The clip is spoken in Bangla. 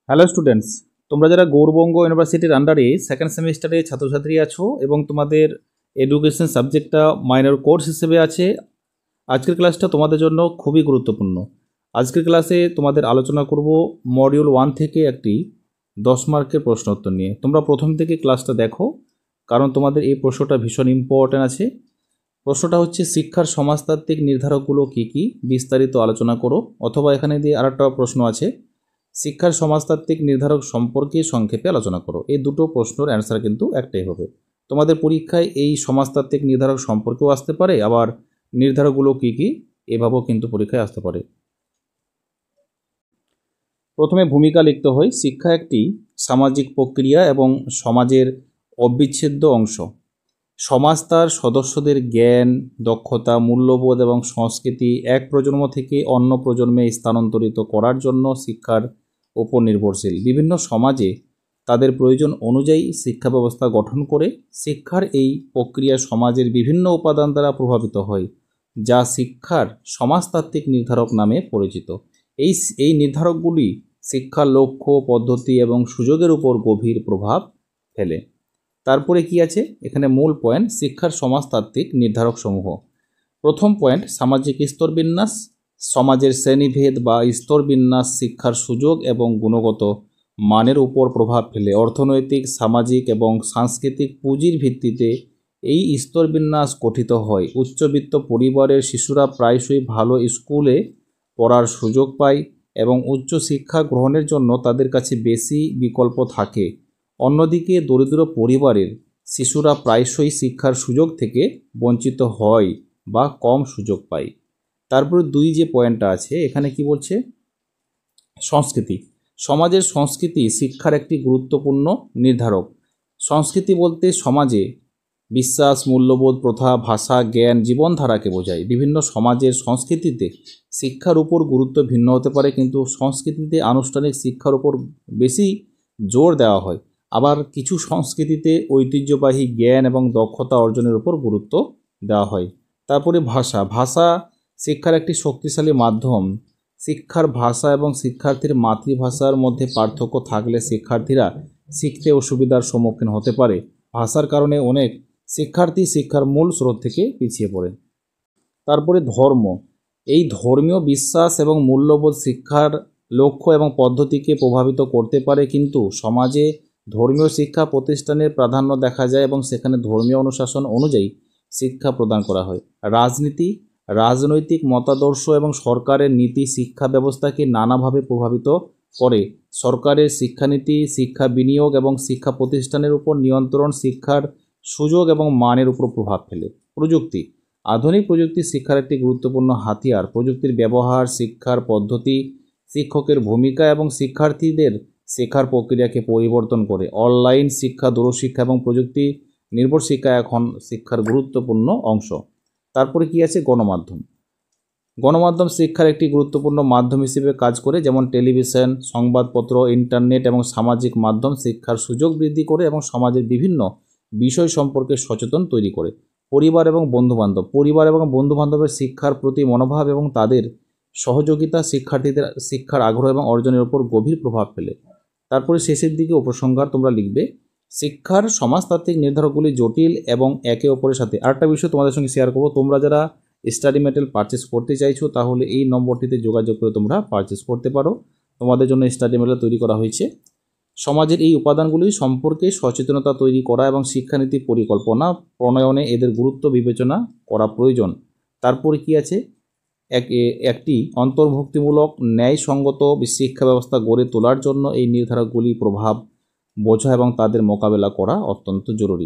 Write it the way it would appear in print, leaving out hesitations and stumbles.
হ্যালো স্টুডেন্টস, তোমরা যারা গৌরবঙ্গ ইউনিভার্সিটির আন্ডারে সেকেন্ড সেমিস্টারে ছাত্রছাত্রী আছো এবং তোমাদের এডুকেশন সাবজেক্টটা মাইনর কোর্স হিসেবে আছে, আজকের ক্লাসটা তোমাদের জন্য খুবই গুরুত্বপূর্ণ। আজকের ক্লাসে তোমাদের আলোচনা করব মডিউল 1 থেকে একটি 10 মার্কের প্রশ্ন উত্তর নিয়ে। তোমরা প্রথম থেকে ক্লাসটা দেখো, কারণ তোমাদের এই প্রশ্নটা ভীষণ ইম্পর্ট্যান্ট আছে। প্রশ্নটা হচ্ছে শিক্ষার সমাজতাত্ত্বিক নির্ধারকগুলো কী কী, বিস্তারিত আলোচনা করো। অথবা এখানে দিয়ে আরেকটা প্রশ্ন আছে, শিক্ষার সমাজতাত্ত্বিক নির্ধারক সম্পর্কে সংক্ষেপে আলোচনা করো। এই দুটো প্রশ্নের অ্যান্সার কিন্তু একটাই হবে। তোমাদের পরীক্ষায় এই সমাজতাত্ত্বিক নির্ধারক সম্পর্কেও আসতে পারে, আবার নির্ধারকগুলো কী কী এভাবেও কিন্তু পরীক্ষায় আসতে পারে। প্রথমে ভূমিকা লিখতে হয়। শিক্ষা একটি সামাজিক প্রক্রিয়া এবং সমাজের অবিচ্ছেদ্য অংশ। সমাজ তার সদস্যদের জ্ঞান, দক্ষতা, মূল্যবোধ এবং সংস্কৃতি এক প্রজন্ম থেকে অন্য প্রজন্মে স্থানান্তরিত করার জন্য শিক্ষার উপর নির্ভরশীল। বিভিন্ন সমাজে তাদের প্রয়োজন অনুযায়ী শিক্ষা ব্যবস্থা গঠন করে। শিক্ষার এই প্রক্রিয়া সমাজের বিভিন্ন উপাদান দ্বারা প্রভাবিত হয়, যা শিক্ষার সমাজতাত্ত্বিক নির্ধারক নামে পরিচিত। এই নির্ধারকগুলি শিক্ষার লক্ষ্য, পদ্ধতি এবং সুযোগের উপর গভীর প্রভাব ফেলে। তারপরে কি আছে এখানে মূল পয়েন্ট, শিক্ষার সমাজতাত্ত্বিক নির্ধারক সমূহ। প্রথম পয়েন্ট, সামাজিক স্তরবিন্যাস। সমাজের শ্রেণীভেদ বা স্তরবিন্যাস শিক্ষার সুযোগ এবং গুণগত মানের উপর প্রভাব ফেলে। অর্থনৈতিক, সামাজিক এবং সাংস্কৃতিক পুঁজির ভিত্তিতে এই স্তরবিন্যাস গঠিত হয়। উচ্চবিত্ত পরিবারের শিশুরা প্রায়শই ভালো স্কুলে পড়ার সুযোগ পায় এবং উচ্চ শিক্ষা গ্রহণের জন্য তাদের কাছে বেশি বিকল্প থাকে। অন্যদিকে দরিদ্র পরিবারের শিশুরা প্রায়শই শিক্ষার সুযোগ থেকে বঞ্চিত হয় বা কম সুযোগ পায়। তারপরে যে পয়েন্টটা আছে এখানে কি বলছে, সংস্কৃতি। সমাজের সংস্কৃতি শিক্ষার একটি গুরুত্বপূর্ণ নির্ধারক। সংস্কৃতি বলতে সমাজে বিশ্বাস, মূল্যবোধ, প্রথা, ভাষা, জ্ঞান, জীবনধারাকে বোঝায়। বিভিন্ন সমাজের সংস্কৃতিতে শিক্ষার উপর গুরুত্ব ভিন্ন হতে পারে, কিন্তু সংস্কৃতিতে আনুষ্ঠানিক শিক্ষার উপর বেশি জোর দেওয়া হয়। আবার কিছু সংস্কৃতিতে ঐতিহ্যবাহী জ্ঞান এবং দক্ষতা অর্জনের উপর গুরুত্ব দেওয়া হয়। তারপরে ভাষা শিক্ষার একটি শক্তিশালী মাধ্যম। শিক্ষার ভাষা এবং শিক্ষার্থীর মাতৃভাষার মধ্যে পার্থক্য থাকলে শিক্ষার্থীরা শিখতে অসুবিধার সম্মুখীন হতে পারে। ভাষার কারণে অনেক শিক্ষার্থী শিক্ষার মূল স্রোত থেকে পিছিয়ে পড়ে। তারপরে ধর্ম। এই ধর্মীয় বিশ্বাস এবং মূল্যবোধ শিক্ষার লক্ষ্য এবং পদ্ধতিকে প্রভাবিত করতে পারে, কিন্তু সমাজে ধর্মীয় শিক্ষা প্রতিষ্ঠানের প্রাধান্য দেখা যায় এবং সেখানে ধর্মীয় অনুশাসন অনুযায়ী শিক্ষা প্রদান করা হয়। রাজনৈতিক মতাদর্শ এবং সরকারের নীতি শিক্ষা ব্যবস্থাকে নানাভাবে প্রভাবিত করে। সরকারের শিক্ষানীতি শিক্ষা বিনিয়োগ এবং শিক্ষা প্রতিষ্ঠানের উপর নিয়ন্ত্রণ শিক্ষার সুযোগ এবং মানের উপর প্রভাব ফেলে। প্রযুক্তি। আধুনিক প্রযুক্তি শিক্ষার একটি গুরুত্বপূর্ণ হাতিয়ার। প্রযুক্তির ব্যবহার শিক্ষার পদ্ধতি, শিক্ষকের ভূমিকা এবং শিক্ষার্থীদের শেখার প্রক্রিয়াকে পরিবর্তন করে। অনলাইন শিক্ষা, দূরশিক্ষা এবং প্রযুক্তি নির্ভর শিক্ষা এখন শিক্ষার গুরুত্বপূর্ণ অংশ। তারপরে কি আছে, গণমাধ্যম শিক্ষার একটি গুরুত্বপূর্ণ মাধ্যম হিসেবে কাজ করে। যেমন টেলিভিশন, সংবাদপত্র, ইন্টারনেট এবং সামাজিক মাধ্যম শিক্ষার সুযোগ বৃদ্ধি করে এবং সমাজের বিভিন্ন বিষয় সম্পর্কে সচেতন তৈরি করে। পরিবার এবং বন্ধুবান্ধবের শিক্ষার প্রতি মনোভাব এবং তাদের সহযোগিতা শিক্ষার্থীদের শিক্ষার আগ্রহ এবং অর্জনের উপর গভীর প্রভাব ফেলে। তারপরে শেষের দিকে উপসংহার তোমরা লিখবে, শিক্ষার সমাজতাত্ত্বিক নির্ধারকগুলি জটিল এবং একে অপরের সাথে। আরেকটা বিষয় তোমাদের সঙ্গে শেয়ার করবো, তোমরা যারা স্টাডি মেটেরিয়াল পারচেস করতে চাইছো তাহলে এই নম্বরটিতে যোগাযোগ করে তোমরা পারচেস করতে পারো। তোমাদের জন্য স্টাডি মেটেরিয়াল তৈরি করা হয়েছে। সমাজের এই উপাদানগুলি সম্পর্কে সচেতনতা তৈরি করা এবং শিক্ষানীতি পরিকল্পনা প্রণয়নে এদের গুরুত্ব বিবেচনা করা প্রয়োজন। তারপরে কি আছে, একটি অন্তর্ভুক্তিমূলক ন্যায়সঙ্গত শিক্ষা ব্যবস্থা গড়ে তোলার জন্য এই নির্ধারকগুলি প্রভাব বোঝা এবং তাদের মোকাবেলা করা অত্যন্ত জরুরি।